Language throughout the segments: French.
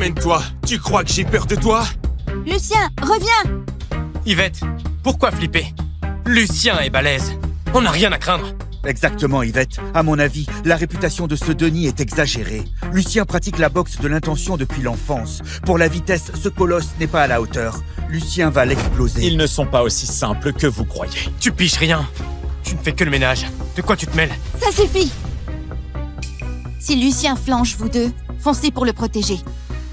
Ramène-toi. Tu crois que j'ai peur de toi? Lucien, reviens! Yvette, pourquoi flipper? Lucien est balèze. On n'a rien à craindre. Exactement, Yvette. À mon avis, la réputation de ce Denis est exagérée. Lucien pratique la boxe de l'intention depuis l'enfance. Pour la vitesse, ce colosse n'est pas à la hauteur. Lucien va l'exploser. Ils ne sont pas aussi simples que vous croyez. Tu piches rien. Tu ne fais que le ménage. De quoi tu te mêles? Ça suffit! Si Lucien flanche vous deux, foncez pour le protéger.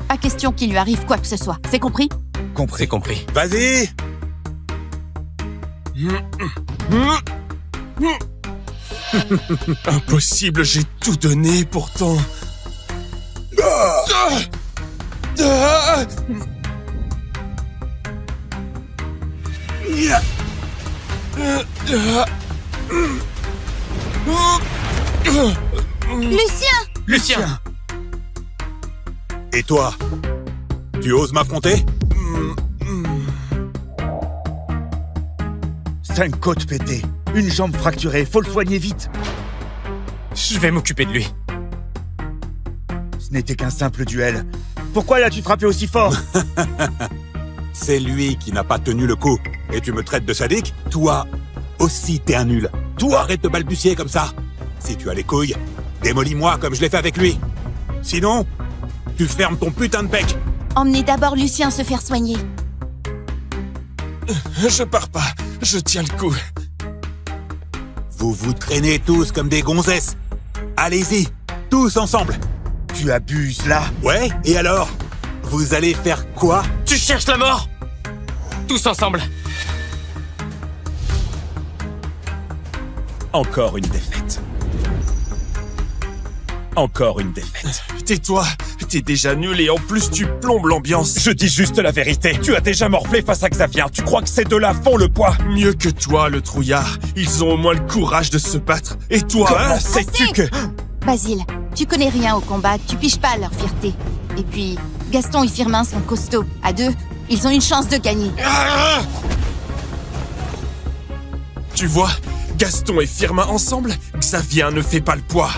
Pas question qu'il lui arrive quoi que ce soit. C'est compris? Compris. C'est compris. Vas-y. Impossible, j'ai tout donné pourtant. Lucien! Lucien! Et toi? Tu oses m'affronter? 5 côtes pétées, une jambe fracturée, faut le soigner vite. Je vais m'occuper de lui. Ce n'était qu'un simple duel. Pourquoi l'as-tu frappé aussi fort? C'est lui qui n'a pas tenu le coup. Et tu me traites de sadique? Toi aussi, t'es un nul. Toi, arrête de balbutier comme ça. Si tu as les couilles, démolis-moi comme je l'ai fait avec lui. Sinon, tu fermes ton putain de bec. Emmenez d'abord Lucien se faire soigner. Je pars pas. Je tiens le coup. Vous vous traînez tous comme des gonzesses. Allez-y, tous ensemble. Tu abuses là. Ouais, et alors? Vous allez faire quoi? Tu cherches la mort? Tous ensemble. Encore une défaite. Encore une défaite. Tais-toi. T'es déjà nul et en plus tu plombes l'ambiance. Je dis juste la vérité. Tu as déjà morflé face à Xavier. Tu crois que ces deux-là font le poids? Mieux que toi, le trouillard. Ils ont au moins le courage de se battre. Et toi, Comment hein? sais-tu que... Basile, tu connais rien au combat, tu piges pas à leur fierté. Et puis, Gaston et Firmin sont costauds. À deux, ils ont une chance de gagner. Tu vois, Gaston et Firmin ensemble, Xavier ne fait pas le poids.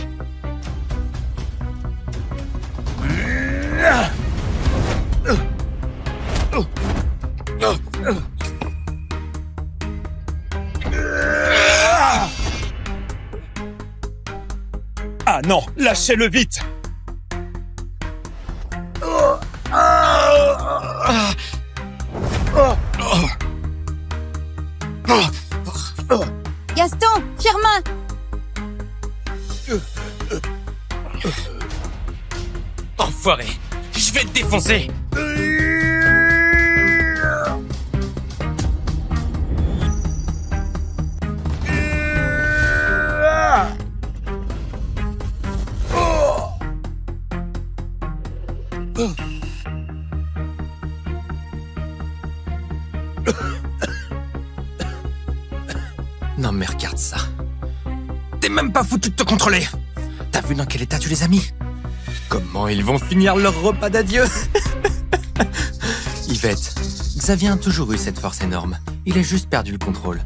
Ah non, lâchez-le vite. Gaston, Firmin! Enfoiré. Je vais te défoncer. Non mais regarde ça. T'es même pas foutu de te contrôler. T'as vu dans quel état tu les as mis? Comment ils vont finir leur repas d'adieu? Yvette, Xavier a toujours eu cette force énorme. Il a juste perdu le contrôle.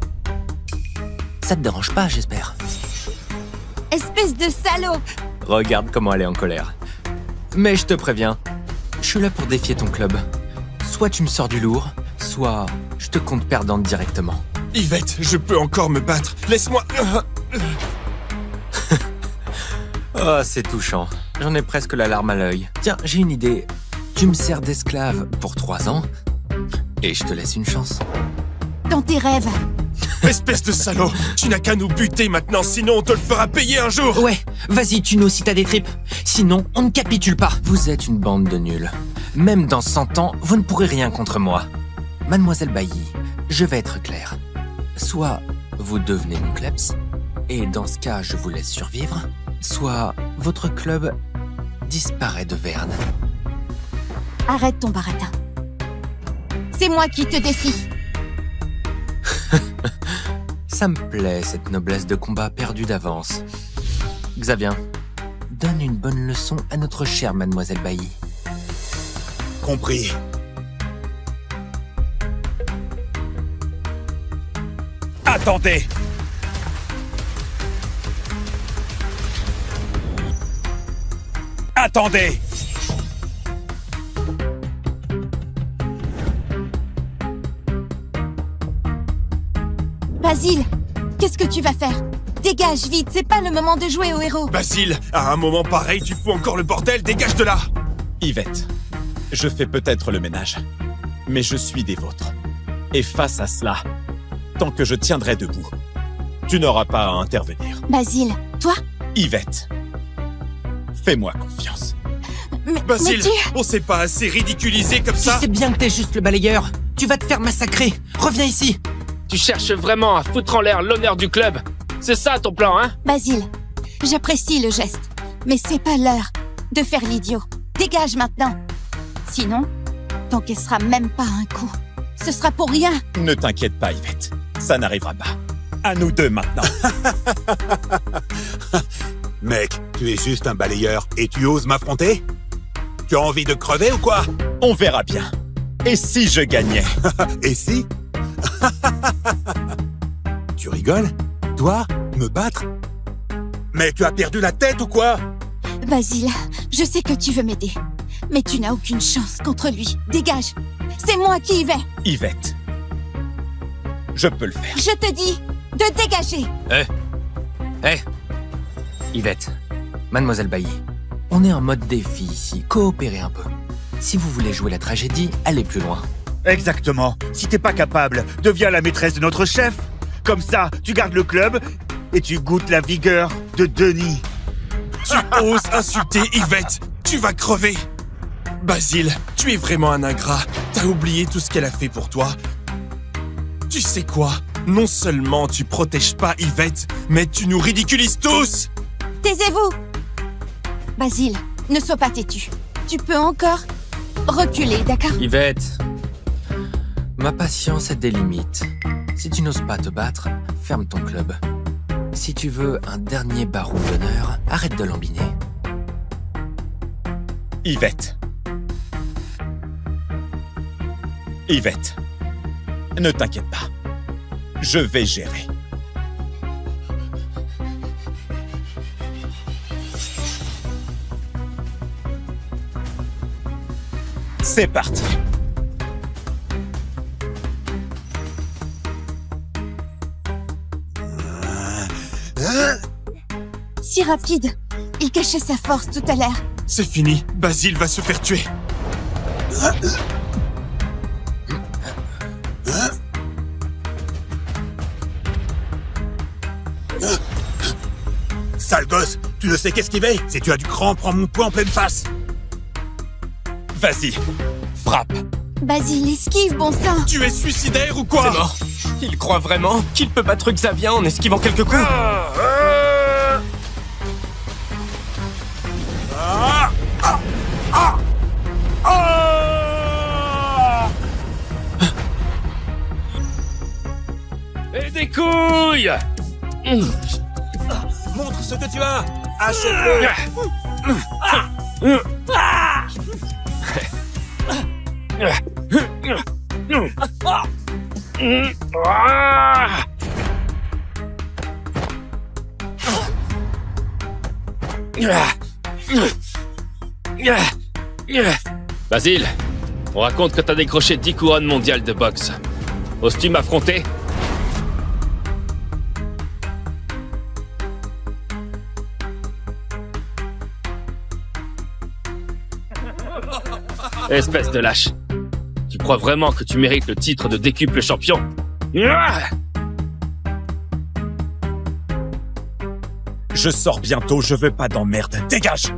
Ça te dérange pas, j'espère? Espèce de salaud! Regarde comment elle est en colère. Mais je te préviens, je suis là pour défier ton club. Soit tu me sors du lourd, soit je te compte perdante directement. Yvette, je peux encore me battre. Laisse-moi... Oh, c'est touchant. J'en ai presque la larme à l'œil. Tiens, j'ai une idée. Tu me sers d'esclave pour 3 ans, et je te laisse une chance. Dans tes rêves! Espèce de salaud. Tu n'as qu'à nous buter maintenant, sinon on te le fera payer un jour. Ouais, vas-y, tue-nous si t'as des tripes. Sinon, on ne capitule pas. Vous êtes une bande de nuls. Même dans 100 ans, vous ne pourrez rien contre moi. Mademoiselle Bailly, je vais être clair. Soit vous devenez mon kleps, et dans ce cas, je vous laisse survivre, soit votre club disparaît de Verne. Arrête ton baratin. C'est moi qui te défie. Ça me plaît, cette noblesse de combat perdue d'avance. Xavier, donne une bonne leçon à notre chère Mademoiselle Bailly. Compris. Attendez. Attendez. Basile, qu'est-ce que tu vas faire? Dégage vite, c'est pas le moment de jouer au héros. Basile, à un moment pareil, tu fous encore le bordel, dégage de là! Yvette, je fais peut-être le ménage, mais je suis des vôtres. Et face à cela, tant que je tiendrai debout, tu n'auras pas à intervenir. Basile, toi? Yvette, fais-moi confiance. Mais Basile, tu... on s'est pas assez ridiculisé comme ça! Tu sais bien que t'es juste le balayeur. Tu vas te faire massacrer. Reviens ici. Tu cherches vraiment à foutre en l'air l'honneur du club? C'est ça ton plan, hein? Basile, j'apprécie le geste, mais c'est pas l'heure de faire l'idiot. Dégage maintenant. Sinon, t'encaisseras même pas un coup. Ce sera pour rien. Ne t'inquiète pas, Yvette. Ça n'arrivera pas. À nous deux maintenant. Mec, tu es juste un balayeur et tu oses m'affronter? Tu as envie de crever ou quoi? On verra bien. Et si je gagnais? Et si? Tu rigoles? Toi? Me battre? Mais tu as perdu la tête ou quoi? Basile, je sais que tu veux m'aider, mais tu n'as aucune chance contre lui. Dégage. C'est moi qui y vais. Yvette, je peux le faire. Je te dis de dégager. Hé Yvette, Mademoiselle Bailly, on est en mode défi ici. Coopérez un peu. Si vous voulez jouer la tragédie, allez plus loin. Exactement. Si t'es pas capable, deviens la maîtresse de notre chef. Comme ça, tu gardes le club et tu goûtes la vigueur de Denis. Tu oses insulter Yvette! Tu vas crever! Basile, tu es vraiment un ingrat. T'as oublié tout ce qu'elle a fait pour toi. Tu sais quoi? Non seulement tu protèges pas Yvette, mais tu nous ridiculises tous! Taisez-vous. Basile, ne sois pas têtu. Tu peux encore reculer, d'accord? Yvette, ma patience a des limites. Si tu n'oses pas te battre, ferme ton club. Si tu veux un dernier baron d'honneur, arrête de lambiner. Yvette. Yvette, ne t'inquiète pas. Je vais gérer. C'est parti. Si rapide. Il cachait sa force tout à l'heure. C'est fini, Basile va se faire tuer. Sale gosse, tu ne sais qu'esquiver? Si tu as du cran, prends mon poing en pleine face. Vas-y, frappe. Basile, esquive, bon sang. Tu es suicidaire ou quoi? C'est mort. Il croit vraiment qu'il peut battre Xavier en esquivant quelques coups. Et des couilles! Montre ce que tu as. Achève-le. Basile, on raconte que t'as décroché 10 couronnes mondiales de boxe. Oses-tu m'affronter? Espèce de lâche. Tu crois vraiment que tu mérites le titre de décuple champion? Je sors bientôt, je veux pas d'emmerde. Dégage!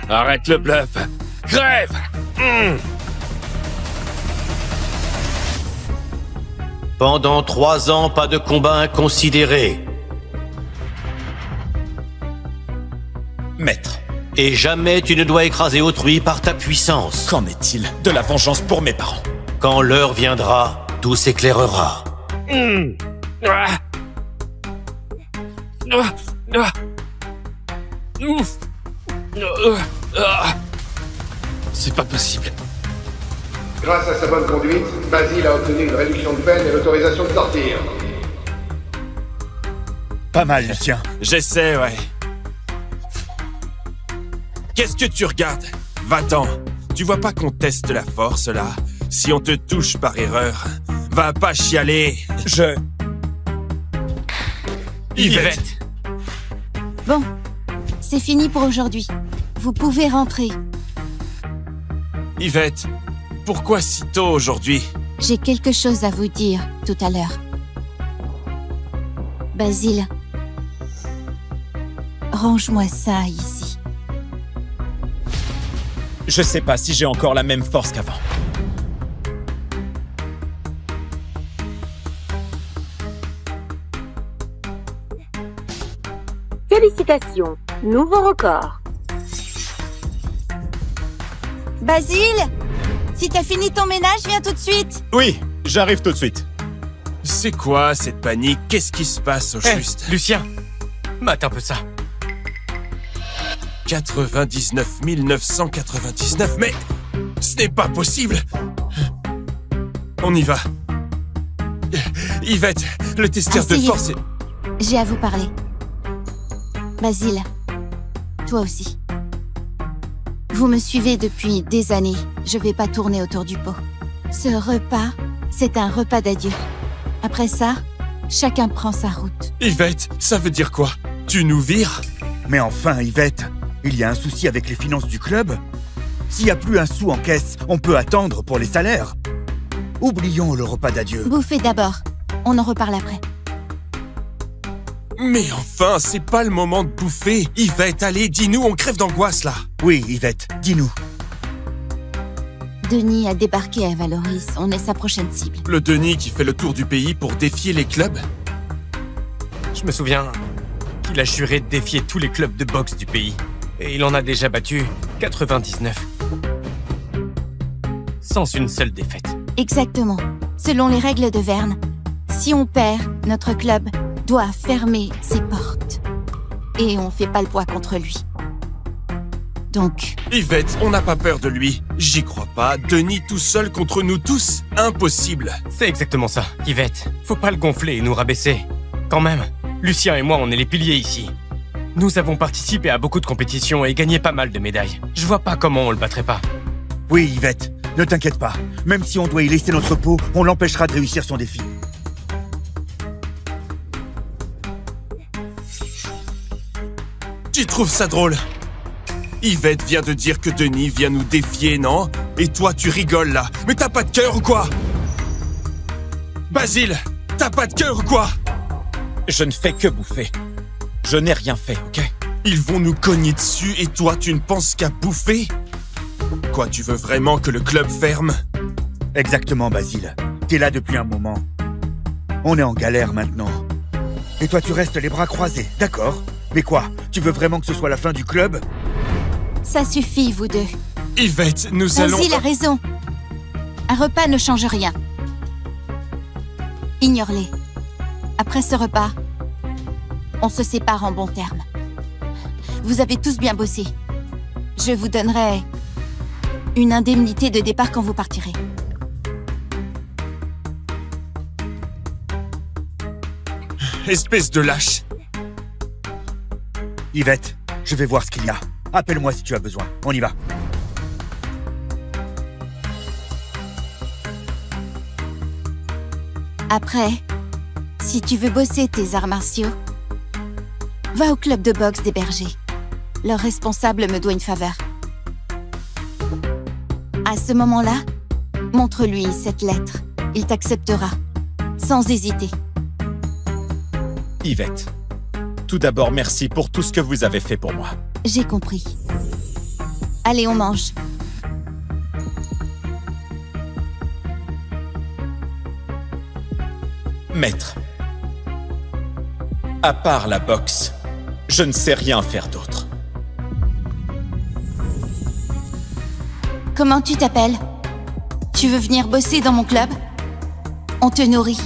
Arrête le bluff. Crève! Pendant 3 ans, pas de combat inconsidéré. Maître, Et jamais tu ne dois écraser autrui par ta puissance. qu'en est-il de la vengeance pour mes parents? Quand l'heure viendra, tout s'éclairera. C'est pas possible. Grâce à sa bonne conduite, Basile a obtenu une réduction de peine et l'autorisation de sortir. Pas mal, Lucien. J'essaie, ouais. Qu'est-ce que tu regardes? Va-t'en. Tu vois pas qu'on teste la force, là? Si on te touche par erreur, Va pas chialer. Yvette. Bon, c'est fini pour aujourd'hui. Vous pouvez rentrer. Yvette, pourquoi si tôt aujourd'hui? J'ai quelque chose à vous dire tout à l'heure. Basile, range-moi ça ici. Je sais pas si j'ai encore la même force qu'avant. Félicitations, nouveau record. Basile, si t'as fini ton ménage, viens tout de suite. Oui, j'arrive tout de suite. C'est quoi cette panique? Qu'est-ce qui se passe au juste? Lucien, mate un peu ça. 99 999, mais ce n'est pas possible. On y va. Yvette, le testeur de Asseyez-vous. force est... J'ai à vous parler. Basile, toi aussi. Vous me suivez depuis des années. Je vais pas tourner autour du pot. Ce repas, c'est un repas d'adieu. Après ça, chacun prend sa route. Yvette, ça veut dire quoi? Tu nous vires? Mais enfin, Yvette, il y a un souci avec les finances du club? S'il n'y a plus un sou en caisse, on peut attendre pour les salaires. Oublions le repas d'adieu. Bouffez d'abord. On en reparle après. Mais enfin, c'est pas le moment de bouffer. Yvette, allez, dis-nous, on crève d'angoisse là. Oui, Yvette, dis-nous. Denis a débarqué à Valoris. On est sa prochaine cible. Le Denis qui fait le tour du pays pour défier les clubs? Je me souviens qu'il a juré de défier tous les clubs de boxe du pays. Et il en a déjà battu 99. Sans une seule défaite. Exactement. Selon les règles de Verne, si on perd, notre club doit fermer ses portes. Et on fait pas le poids contre lui. Donc, Yvette, on n'a pas peur de lui. J'y crois pas. Denis tout seul contre nous tous? Impossible. C'est exactement ça, Yvette. Faut pas le gonfler et nous rabaisser. Quand même, Lucien et moi, on est les piliers ici. Nous avons participé à beaucoup de compétitions et gagné pas mal de médailles. Je vois pas comment on le battrait pas. Oui, Yvette, ne t'inquiète pas. Même si on doit y laisser notre peau, on l'empêchera de réussir son défi. Tu trouves ça drôle? Yvette vient de dire que Denis vient nous défier, non? Et toi, tu rigoles là. Mais t'as pas de cœur ou quoi? Basile, t'as pas de cœur ou quoi? Je ne fais que bouffer. Je n'ai rien fait, ok? Ils vont nous cogner dessus et toi, tu ne penses qu'à bouffer? Quoi, tu veux vraiment que le club ferme? Exactement, Basile. T'es là depuis un moment. On est en galère maintenant. Et toi, tu restes les bras croisés, d'accord? Mais quoi? Tu veux vraiment que ce soit la fin du club? ça suffit, vous deux. Yvette, nous allons... Basile a raison. Un repas ne change rien. Ignore-les. Après ce repas, on se sépare en bons termes. Vous avez tous bien bossé. Je vous donnerai une indemnité de départ quand vous partirez. Espèce de lâche. Yvette, je vais voir ce qu'il y a. Appelle-moi si tu as besoin. On y va. Après, si tu veux bosser tes arts martiaux, va au club de boxe des bergers. Leur responsable me doit une faveur. À ce moment-là, montre-lui cette lettre. Il t'acceptera, sans hésiter. Yvette, tout d'abord, merci pour tout ce que vous avez fait pour moi. J'ai compris. Allez, on mange. Maître, à part la boxe, je ne sais rien faire d'autre. Comment tu t'appelles? Tu veux venir bosser dans mon club? On te nourrit.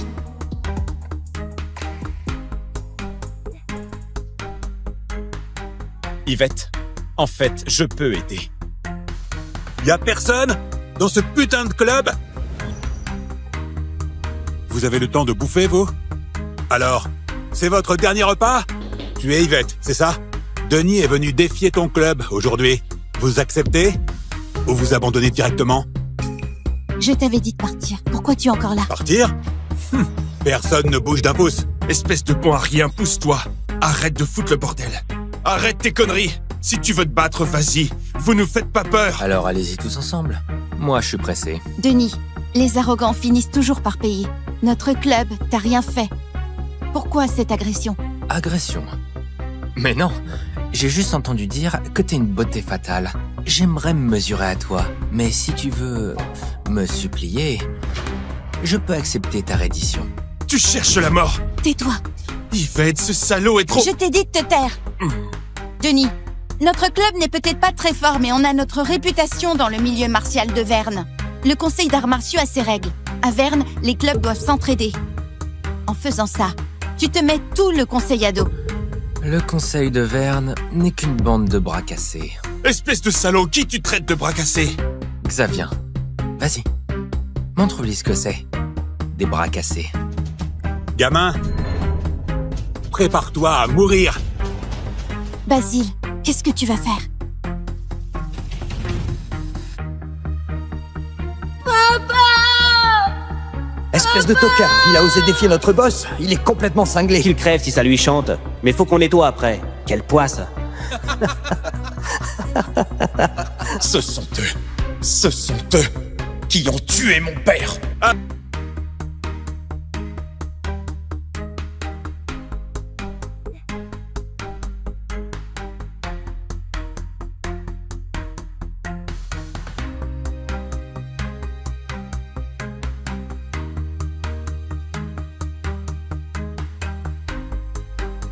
Yvette, en fait, je peux aider. Y a personne dans ce putain de club? Vous avez le temps de bouffer, vous? Alors, c'est votre dernier repas? Tu es Yvette, c'est ça? Denis est venu défier ton club aujourd'hui. Vous acceptez? Ou vous abandonnez directement? Je t'avais dit de partir. Pourquoi tu es encore là? Partir? Personne ne bouge d'un pouce. Espèce de bon à rien, pousse-toi. Arrête de foutre le bordel. Arrête tes conneries. Si tu veux te battre, vas-y. Vous nous faites pas peur. Alors allez-y tous ensemble. Moi, je suis pressé. Denis, les arrogants finissent toujours par payer. Notre club t'a rien fait. Pourquoi cette agression? Agression? Mais non, j'ai juste entendu dire que t'es une beauté fatale. J'aimerais me mesurer à toi, mais si tu veux me supplier, je peux accepter ta reddition. Tu cherches la mort. Tais-toi. Yvette, ce salaud est trop... Je t'ai dit de te taire. Denis, notre club n'est peut-être pas très fort, mais on a notre réputation dans le milieu martial de Verne. Le conseil d'arts martiaux a ses règles. À Verne, les clubs doivent s'entraider. En faisant ça, tu te mets tout le conseil à dos. Le conseil de Verne n'est qu'une bande de bras cassés. Espèce de salaud, qui tu traites de bras cassés? Xavien, vas-y, montre-lui ce que c'est. Des bras cassés. Gamin, prépare-toi à mourir. Basile, qu'est-ce que tu vas faire? Espèce de tocard, il a osé défier notre boss, il est complètement cinglé. Qu'il crève si ça lui chante. Mais faut qu'on nettoie après. Quelle poisse. Ce sont eux qui ont tué mon père.